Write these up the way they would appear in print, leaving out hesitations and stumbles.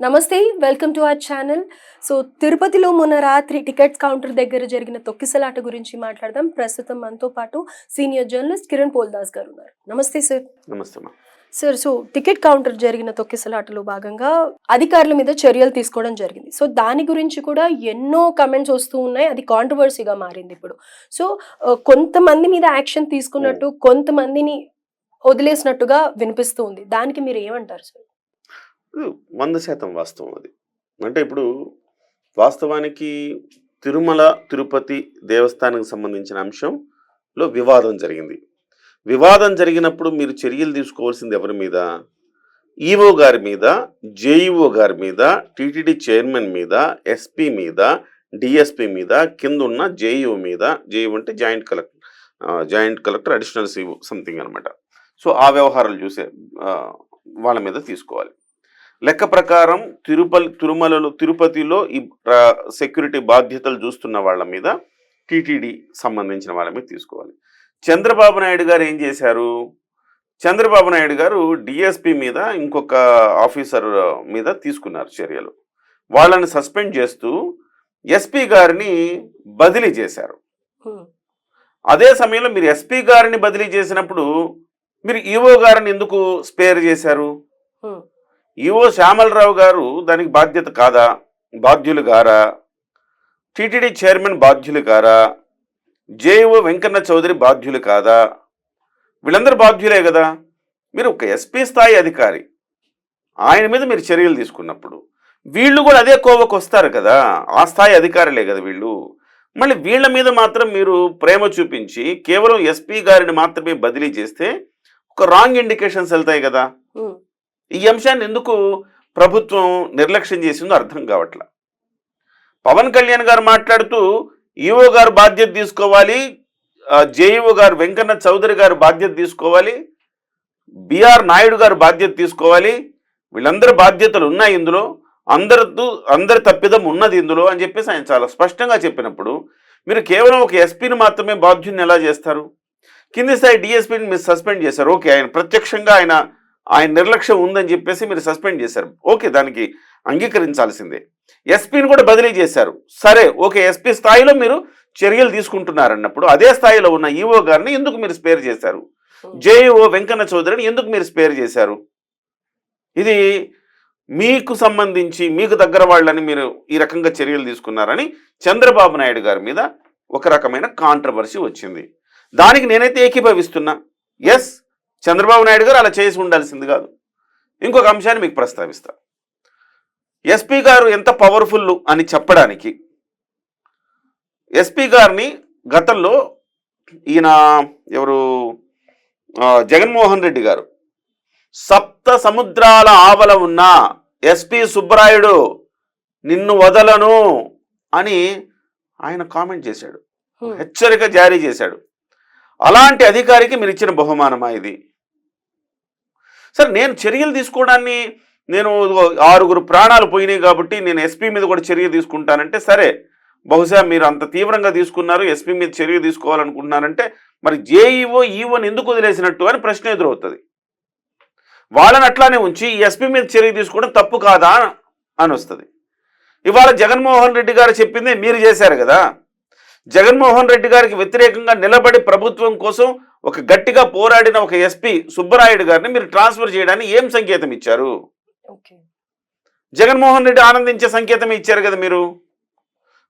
నమస్తే. Welcome to our channel. So, తిరుపతిలో మొన్న రాత్రి టికెట్స్ కౌంటర్ దగ్గర జరిగిన తొక్కిసలాట గురించి మాట్లాడదాం. ప్రస్తుతం మనతో పాటు సీనియర్ జర్నలిస్ట్ కిరణ్ పోల్దాస్ గారు ఉన్నారు. నమస్తే సార్. నమస్తే అమ్మా. సార్, సో టికెట్ కౌంటర్ జరిగిన తొక్కిసలాటలో భాగంగా అధికారుల మీద చర్యలు తీసుకోవడం జరిగింది. సో, దాని గురించి కూడా ఎన్నో కమెంట్స్ వస్తూ ఉన్నాయి. అది కాంట్రవర్సీగా మారింది ఇప్పుడు. సో, కొంతమంది మీద యాక్షన్ తీసుకున్నట్టు, కొంతమందిని వదిలేసినట్టుగా వినిపిస్తూ ఉంది. దానికి మీరు ఏమంటారు సార్? 100% వాస్తవం అది. అంటే ఇప్పుడు వాస్తవానికి తిరుమల తిరుపతి దేవస్థానానికి సంబంధించిన అంశంలో వివాదం జరిగింది. వివాదం జరిగినప్పుడు మీరు చర్యలు తీసుకోవాల్సింది ఎవరి మీద? ఈఓ గారి మీద, జేఈఓ గారి మీద, టీటీడీ చైర్మన్ మీద, ఎస్పీ మీద, డిఎస్పీ మీద, కింద ఉన్న జేఈఓ మీద. జేఈఓ అంటే joint collector additional CO something అనమాట. సో ఆ వ్యవహారాలు చూసే వాళ్ళ మీద తీసుకోవాలి. లెక్క ప్రకారం తిరుపతిలో ఈ సెక్యూరిటీ బాధ్యతలు చూస్తున్న వాళ్ళ మీద, టీటీడీ సంబంధించిన వాళ్ళ మీద తీసుకోవాలి. చంద్రబాబు నాయుడు గారు ఏం చేశారు? చంద్రబాబు నాయుడు గారు డిఎస్పీ మీద, ఇంకొక ఆఫీసర్ మీద తీసుకున్నారు చర్యలు. వాళ్ళని సస్పెండ్ చేస్తూ ఎస్పీ గారిని బదిలీ చేశారు. అదే సమయంలో మీరు ఎస్పీ గారిని బదిలీ చేసినప్పుడు మీరు ఈఓ గారిని ఎందుకు స్పేర్ చేశారు? ఈఓ శ్యామలరావు గారు దానికి బాధ్యత కాదా? బాధ్యులు గారా? టీటీడీ చైర్మన్ బాధ్యులు కారా? జేఈఓ వెంకన్న చౌదరి బాధ్యులు కాదా? వీళ్ళందరూ బాధ్యులే కదా. మీరు ఒక ఎస్పీ స్థాయి అధికారి, ఆయన మీద మీరు చర్యలు తీసుకున్నప్పుడు వీళ్ళు కూడా అదే కోవకు వస్తారు కదా. ఆ స్థాయి అధికారులే కదా వీళ్ళు. మళ్ళీ వీళ్ళ మీద మాత్రం మీరు ప్రేమ చూపించి కేవలం ఎస్పీ గారిని మాత్రమే బదిలీ చేస్తే ఒక రాంగ్ ఇండికేషన్స్ వెళ్తాయి కదా. ఈ అంశాన్ని ఎందుకు ప్రభుత్వం నిర్లక్ష్యం చేసిందో అర్థం కావట్లా. పవన్ కళ్యాణ్ గారు మాట్లాడుతూ ఈఓ గారు బాధ్యత తీసుకోవాలి, జేఈఓ గారు వెంకన్న చౌదరి గారు బాధ్యత తీసుకోవాలి, బిఆర్ నాయుడు గారు బాధ్యత తీసుకోవాలి, వీళ్ళందరి బాధ్యతలు ఉన్నాయి ఇందులో, అందరి తప్పిదం ఉన్నది ఇందులో అని చెప్పేసి ఆయన చాలా స్పష్టంగా చెప్పినప్పుడు మీరు కేవలం ఒక ఎస్పీని మాత్రమే బాధ్యుని ఎలా చేస్తారు? కింది స్థాయి డిఎస్పీని మీరు సస్పెండ్ చేశారు. ఓకే, ఆయన ప్రత్యక్షంగా ఆయన నిర్లక్ష్యం ఉందని చెప్పేసి మీరు సస్పెండ్ చేశారు. ఓకే, దానికి అంగీకరించాల్సిందే. ఎస్పీని కూడా బదిలీ చేశారు. సరే, ఓకే, ఎస్పీ స్థాయిలో మీరు చర్యలు తీసుకుంటున్నారన్నప్పుడు అదే స్థాయిలో ఉన్న ఈఓ గారిని ఎందుకు మీరు స్పేర్ చేశారు? జేఈఓ వెంకన్న చౌదరిని ఎందుకు మీరు స్పేర్ చేశారు? ఇది మీకు సంబంధించి మీకు దగ్గర వాళ్ళని మీరు ఈ రకంగా చర్యలు తీసుకున్నారని చంద్రబాబు నాయుడు గారి మీద ఒక రకమైన కాంట్రవర్సీ వచ్చింది. దానికి నేనైతే ఏకీభవిస్తున్నా. ఎస్, చంద్రబాబు నాయుడు గారు అలా చేసి ఉండాల్సింది కాదు. ఇంకొక అంశాన్ని మీకు ప్రస్తావిస్తా. ఎస్పీ గారు ఎంత పవర్ఫుల్ అని చెప్పడానికి ఎస్పీ గారిని గతంలో ఈయన ఎవరు జగన్మోహన్ రెడ్డి గారు సప్త సముద్రాల ఆవల ఉన్న ఎస్పీ సుబ్బరాయుడు నిన్ను వదలను అని ఆయన కామెంట్ చేశాడు, హెచ్చరిక జారీ చేశాడు. అలాంటి అధికారికి మీరు ఇచ్చిన బహుమానమా ఇది? సరే, నేను చర్యలు తీసుకోవడాన్ని నేను 6 ప్రాణాలు పోయినాయి కాబట్టి నేను ఎస్పీ మీద కూడా చర్య తీసుకుంటానంటే సరే, బహుశా మీరు అంత తీవ్రంగా తీసుకున్నారు, ఎస్పీ మీద చర్య తీసుకోవాలనుకుంటున్నారంటే మరి జేఈఓ ఈఓని ఎందుకు వదిలేసినట్టు అని ప్రశ్న ఎదురవుతుంది. వాళ్ళని అట్లానే ఉంచి ఎస్పీ మీద చర్య తీసుకోవడం తప్పు కాదా అని వస్తుంది. ఇవాళ జగన్మోహన్ రెడ్డి గారు చెప్పింది మీరు చేశారు కదా. జగన్మోహన్ రెడ్డి గారికి వ్యతిరేకంగా నిలబడి ప్రభుత్వం కోసం ఒక గట్టిగా పోరాడిన ఒక ఎస్పీ సుబ్బరాయుడు గారిని మీరు ట్రాన్స్ఫర్ చేయడానికి ఏం సంకేతం ఇచ్చారు? జగన్మోహన్ రెడ్డి ఆనందించే సంకేతం ఇచ్చారు కదా మీరు.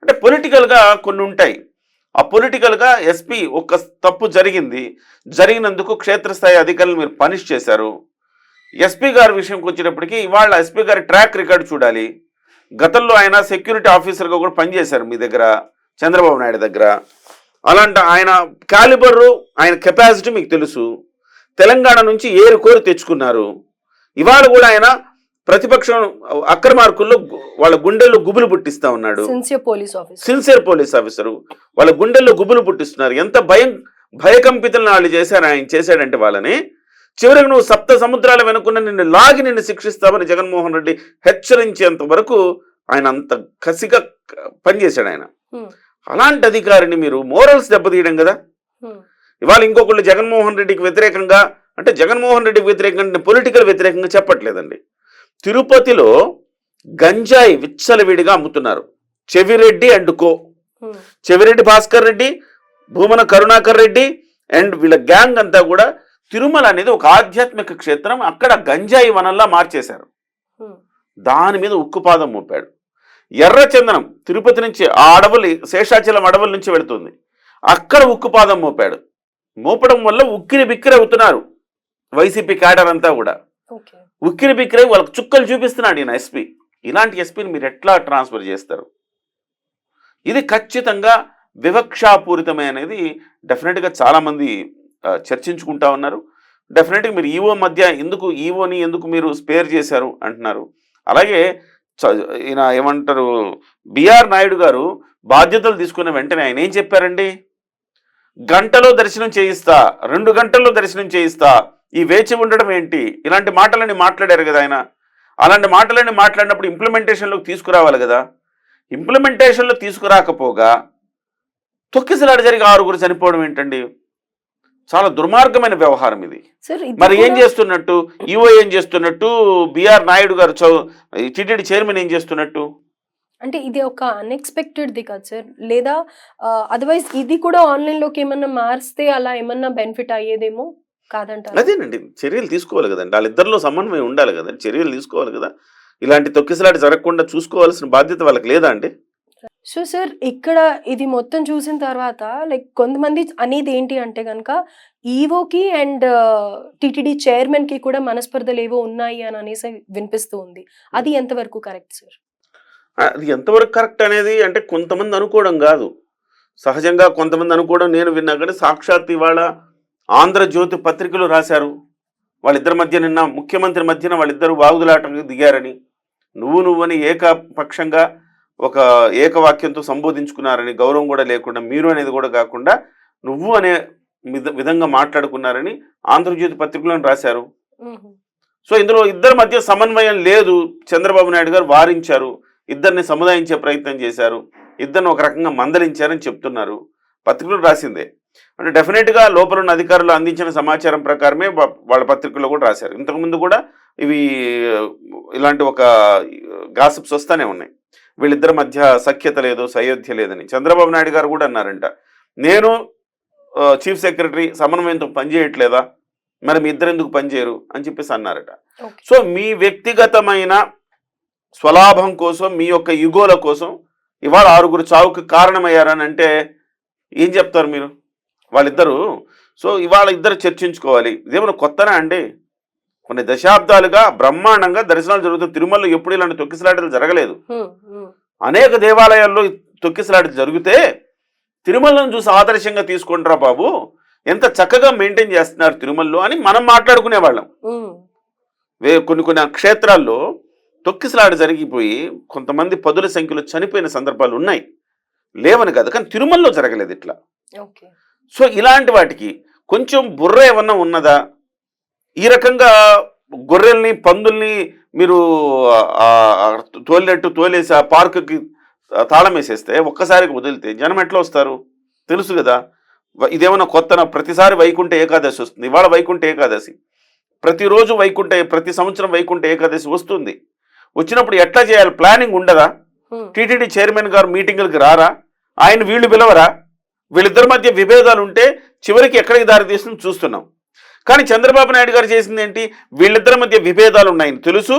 అంటే పొలిటికల్గా కొన్ని ఉంటాయి. ఆ పొలిటికల్గా ఎస్పీ ఒక తప్పు జరిగినందుకు క్షేత్రస్థాయి అధికారులు మీరు పనిష్ చేశారు. ఎస్పీ గారి విషయంకి వచ్చేటప్పటికి ఇవాళ ఎస్పీ గారి ట్రాక్ రికార్డు చూడాలి. గతంలో ఆయన సెక్యూరిటీ ఆఫీసర్గా కూడా పనిచేశారు మీ దగ్గర, చంద్రబాబు నాయుడు దగ్గర. అలాంటి ఆయన క్యాలిబరు, ఆయన కెపాసిటీ మీకు తెలుసు. తెలంగాణ నుంచి ఏరుకోరు తెచ్చుకున్నారు. ఇవాళ కూడా ఆయన ప్రతిపక్షం అక్రమార్కుల్లో వాళ్ళ గుండెల్లో గుబులు పుట్టిస్తా ఉన్నాడు. సిన్సియర్ పోలీస్ ఆఫీసరు వాళ్ళ గుండెల్లో గుబులు పుట్టిస్తున్నారు. ఎంత భయకంపితులను వాళ్ళు చేశాడంటే వాళ్ళని చివరికి నువ్వు సప్త సముద్రాల వెనుకున్న నిన్ను శిక్షిస్తామని జగన్మోహన్ రెడ్డి హెచ్చరించేంత వరకు ఆయన అంత కసిగా పనిచేశాడు ఆయన. అలాంటి అధికారిని మీరు మోరల్స్ దెబ్బతీయడం కదా. ఇవాళ ఇంకొకళ్ళు జగన్మోహన్ రెడ్డికి వ్యతిరేకంగా, అంటే జగన్మోహన్ రెడ్డికి వ్యతిరేకంగా పొలిటికల్ వ్యతిరేకంగా చెప్పట్లేదండి. తిరుపతిలో గంజాయి విచ్చలవిడిగా అమ్ముతున్నారు. Chevireddy and co, um, Chevireddy Bhaskar Reddy, Bhumana Karunakar Reddy and వీళ్ళ గ్యాంగ్ అంతా కూడా తిరుమల అనేది ఒక ఆధ్యాత్మిక క్షేత్రం, అక్కడ గంజాయి వనంలా మార్చేశారు. ఉమ్, దాని మీద ఉక్కుపాదం మోపాడు. ఎర్రచందనం తిరుపతి నుంచి ఆ అడవులు, శేషాచలం అడవుల నుంచి వెళుతుంది, అక్కడ ఉక్కుపాదం మోపాడు. మోపడం వల్ల ఉక్కిరి బిక్కిరి అవుతున్నారు వైసీపీ క్యాడర్ అంతా కూడా. ఓకే. ఉక్కిరి బిక్కిరి వాళ్ళకి చుక్కలు చూపిస్తున్నాడు ఈయన ఎస్పీ. ఇలాంటి ఎస్పీని మీరు ఎట్లా ట్రాన్స్ఫర్ చేస్తారు? ఇది ఖచ్చితంగా వివక్షాపూరితమైనది. డెఫినెట్గా చాలామంది చర్చించుకుంటా ఉన్నారు. డెఫినెట్గా మీరు ఈవో మధ్య ఈవోని ఎందుకు మీరు స్పేర్ చేశారు అంటున్నారు. అలాగే ఈయన ఏమంటారు, బిఆర్ నాయుడు గారు బాధ్యతలు తీసుకున్న వెంటనే ఆయన ఏం చెప్పారండి? గంటలో దర్శనం చేయిస్తా, 2 గంటల్లో దర్శనం చేయిస్తా, ఈ వేచి ఉండడం ఏంటి, ఇలాంటి మాటలని మాట్లాడారు కదా ఆయన. అలాంటి మాటలని మాట్లాడినప్పుడు ఇంప్లిమెంటేషన్లోకి తీసుకురావాలి కదా. ఇంప్లిమెంటేషన్లో తీసుకురాకపోగా తొక్కిసలాట జరిగి 6 చనిపోవడం ఏంటండి? చాలా దుర్మార్గమైన వ్యవహారం ఇది. మరి ఏం చేస్తున్నట్టు ఈవో, ఏం చేస్తున్నట్టు బిఆర్ నాయుడు గారు, టీటీడీ చైర్మన్ ఏం చేస్తున్నట్టు? అంటే ఇది ఒక అన్ఎక్స్పెక్టెడ్ది కదా సార్, లేదా అదర్వైజ్ ఇది కూడా ఆన్లైన్లోకి ఏమన్నా మారిస్తే అలా ఏమన్నా బెనిఫిట్ అయ్యేదేమో కాదంటారు. అదేనండి, చర్యలు తీసుకోవాలి కదండి, వాళ్ళిద్దరిలో సమన్వయం ఉండాలి కదండి, చర్యలు తీసుకోవాలి కదా. ఇలాంటి తొక్కిసలాట జరగకుండా చూసుకోవాల్సిన బాధ్యత వాళ్ళకి లేదా అండి? సో సార్, ఇక్కడ ఇది మొత్తం చూసిన తర్వాత లైక్ కొంతమంది అనేది ఏంటి అంటే కనుక ఈవోకి అండ్ టీటీడీ చైర్మన్కి కూడా మనస్పర్ధలు ఏవో ఉన్నాయి అని అనేసి వినిపిస్తూ ఉంది. అది ఎంతవరకు కరెక్ట్ సార్? అది ఎంతవరకు కరెక్ట్ అనేది అంటే కొంతమంది అనుకోవడం కాదు, సహజంగా కొంతమంది అనుకోవడం నేను విన్నా. కానీ సాక్షాత్ ఇవాళ ఆంధ్రజ్యోతి పత్రికలు రాశారు, వాళ్ళిద్దరి మధ్య నిన్న ముఖ్యమంత్రి మధ్యన వాళ్ళిద్దరు వాగుదలాటకు దిగారని, నువ్వని ఏకపక్షంగా ఒక ఏకవాక్యంతో సంబోధించుకున్నారని, గౌరవం కూడా లేకుండా మీరు అనేది కూడా కాకుండా నువ్వు అనే విధంగా మాట్లాడుకున్నారని ఆంధ్రజ్యోతి పత్రికలను రాశారు. సో ఇందులో ఇద్దరి మధ్య సమన్వయం లేదు. చంద్రబాబు నాయుడు గారు వారించారు, ఇద్దరిని సముదాయించే ప్రయత్నం చేశారు, ఇద్దరిని ఒక రకంగా మందలించారని చెప్తున్నారు, పత్రికలు రాసిందే. అంటే డెఫినెట్గా లోపల ఉన్న అధికారులు అందించిన సమాచారం ప్రకారమే వాళ్ళ పత్రికల్లో కూడా రాశారు. ఇంతకుముందు కూడా ఇలాంటి ఒక గాసిప్స్ వస్తూనే ఉన్నాయి, వీళ్ళిద్దరి మధ్య సఖ్యత లేదు, సయోధ్య లేదని. చంద్రబాబు నాయుడు గారు కూడా అన్నారంట, నేను చీఫ్ సెక్రటరీ సమన్వయంతో పనిచేయట్లేదా, మరి మీ ఇద్దరు ఎందుకు పనిచేయరు అని చెప్పేసి అన్నారట. సో మీ వ్యక్తిగతమైన స్వలాభం కోసం, మీ యొక్క యుగోల కోసం ఇవాళ 6 చావుకు కారణమయ్యారని అంటే ఏం చెప్తారు మీరు? వాళ్ళిద్దరూ సో ఇవాళ ఇద్దరు చర్చించుకోవాలి. ఇదేమన్నా కొత్తనా అండి? కొన్ని దశాబ్దాలుగా బ్రహ్మాండంగా దర్శనాలు జరుగుతాయి. తిరుమలలో ఎప్పుడు ఇలాంటి తొక్కిసలాటలు జరగలేదు. అనేక దేవాలయాల్లో తొక్కిసలాటలు జరిగితే తిరుమలను చూసి ఆదర్శంగా తీసుకుంటారా బాబు, ఎంత చక్కగా మెయింటైన్ చేస్తున్నారు తిరుమలలో అని మనం మాట్లాడుకునేవాళ్ళం. కొన్ని క్షేత్రాల్లో తొక్కిసలాట జరిగిపోయి కొంతమంది పదుల సంఖ్యలో చనిపోయిన సందర్భాలు ఉన్నాయి, లేవని కాదు, కానీ తిరుమలలో జరగలేదు ఇట్లా. సో ఇలాంటి వాటికి కొంచెం బుర్ర ఏమన్నా ఉన్నదా? ఈ రకంగా గొర్రెల్ని, పందుల్ని మీరు తోలేసి ఆ పార్కుకి తాళం వేసేస్తే, ఒక్కసారికి వదిలితే జనం ఎట్లా వస్తారు? తెలుసు కదా. ఇదేమన్నా కొత్తనా? ప్రతిసారి వైకుంఠ ఏకాదశి వస్తుంది. ఇవాళ వైకుంఠ ఏకాదశి, ప్రతిరోజు ప్రతి సంవత్సరం వైకుంఠ ఏకాదశి వస్తుంది. వచ్చినప్పుడు ఎట్లా చేయాలి? ప్లానింగ్ ఉండదా? టీటీడీ చైర్మన్ గారు మీటింగులకి రారా? ఆయన వీళ్ళు పిలవరా? వీళ్ళిద్దరి మధ్య విభేదాలు ఉంటే చివరికి ఎక్కడికి దారి తీస్తుందో చూస్తున్నాం. కానీ చంద్రబాబు నాయుడు గారు చేసింది ఏంటి? వీళ్ళిద్దరి మధ్య విభేదాలు ఉన్నాయని తెలుసు,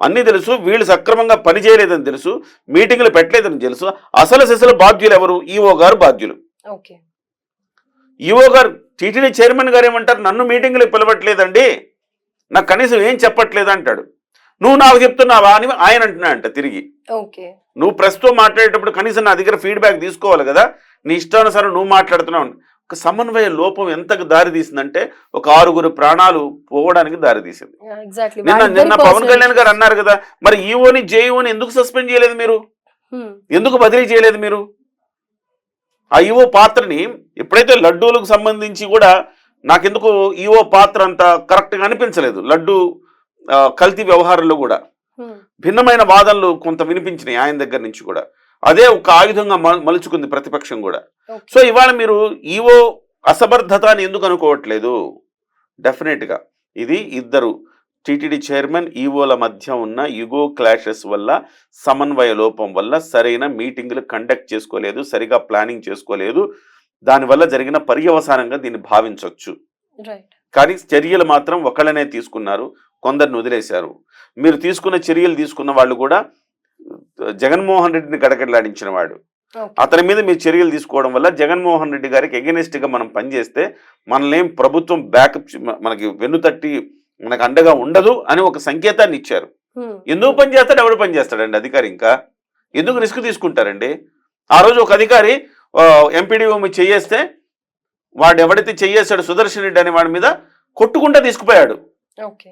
అన్నీ తెలుసు, వీళ్ళు సక్రమంగా పనిచేయలేదని తెలుసు, మీటింగులు పెట్టలేదని తెలుసు. అసలు బాధ్యులు ఎవరు? ఈవో గారు బాధ్యులు. ఈవో గారు, టీటీడీ చైర్మన్ గారు ఏమంటారు? నన్ను మీటింగులు పిలవట్లేదండి, నాకు కనీసం ఏం చెప్పట్లేదు అంటాడు. నువ్వు నాకు చెప్తున్నావా అని ఆయన అంటున్నా అంట తిరిగి. నువ్వు ప్రెస్తో మాట్లాడేటప్పుడు కనీసం నా దగ్గర ఫీడ్బ్యాక్ తీసుకోవాలి కదా, నీ ఇష్టానుసారం నువ్వు మాట్లాడుతున్నావు. ఒక సమన్వయ లోపం ఎంతకు దారి తీసిందంటే ఒక 6 ప్రాణాలు పోవడానికి దారి తీసింది. నిన్న పవన్ కళ్యాణ్ గారు అన్నారు కదా, మరి ఈఓని జేఈఓని ఎందుకు సస్పెండ్ చేయలేదు మీరు? ఎందుకు బదిలీ చేయలేదు మీరు? ఆ ఈఓ పాత్రని ఎప్పుడైతే లడ్డూలకు సంబంధించి కూడా నాకెందుకు ఈఓ పాత్ర అంత కరెక్ట్గా అనిపించలేదు. లడ్డు కల్తీ వ్యవహారంలో కూడా భిన్నమైన వాదనలు కొంత వినిపించినాయి ఆయన దగ్గర నుంచి కూడా. అదే ఒక ఆయుధంగా మలుచుకుంది ప్రతిపక్షం కూడా. సో ఇవాళ మీరు ఈవో అసమర్థత అని ఎందుకు అనుకోవట్లేదు? డెఫినెట్గా ఇది ఇద్దరు టీటీడీ చైర్మన్ ఈవోల మధ్య ఉన్న యుగో క్లాషెస్ వల్ల, సమన్వయ లోపం వల్ల సరైన మీటింగులు కండక్ట్ చేసుకోలేదు, సరిగా ప్లానింగ్ చేసుకోలేదు, దానివల్ల జరిగిన పర్యవసానంగా దీన్ని భావించవచ్చు. రైట్. కానీ చర్యలు మాత్రం ఒకళ్ళనే తీసుకున్నారు, కొందరిని వదిలేశారు. మీరు తీసుకున్న చర్యలు తీసుకున్న వాళ్ళు కూడా జగన్మోహన్ రెడ్డిని గడగడలాడించిన వాడు. ఓకే. అతని మీద మీరు చర్యలు తీసుకోవడం వల్ల జగన్మోహన్ రెడ్డి గారికి ఎగెనిస్ట్గా మనం పనిచేస్తే మనల్ని ప్రభుత్వం బ్యాకప్ మనకి వెన్నుతట్టి మనకు అండగా ఉండదు అని ఒక సంకేతాన్ని ఇచ్చారు. ఎందుకు పని చేస్తాడు, ఎవడు పని చేస్తాడండి అధికారి? ఇంకా ఎందుకు రిస్క్ తీసుకుంటారండి? ఆ రోజు ఒక అధికారి ఎంపీడీఓ మీద చెయ్యేస్తే వాడు ఎవడైతే చెయ్యేశాడు సుదర్శన్ రెడ్డి అనే వాడి మీద కొట్టుకుంటా తీసుకుపోయాడు. ఓకే.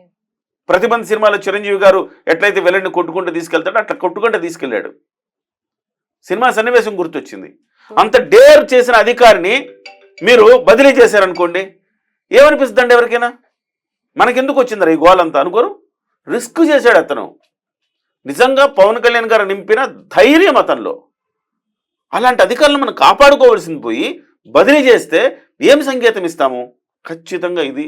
ప్రతిబంధ సినిమాలో చిరంజీవి గారు ఎట్లయితే వెళ్ళండి కొట్టుకుంటూ తీసుకెళ్తాడో అట్లా కొట్టుకుంటూ తీసుకెళ్ళాడు. సినిమా సన్నివేశం గుర్తొచ్చింది. అంత డేర్ చేసిన అధికారిని మీరు బదిలీ చేశారనుకోండి, ఏమనిపిస్తుందండి ఎవరికైనా? మనకెందుకు వచ్చిందా ఈ గోలంతా అనుకోరు? రిస్క్ చేశాడు అతను. నిజంగా పవన్ కళ్యాణ్ గారు నింపిన ధైర్యం అతనిలో. అలాంటి అధికారులను మనం కాపాడుకోవాల్సింది పోయి బదిలీ చేస్తే ఏం సంకేతం ఇస్తాము? ఖచ్చితంగా ఇది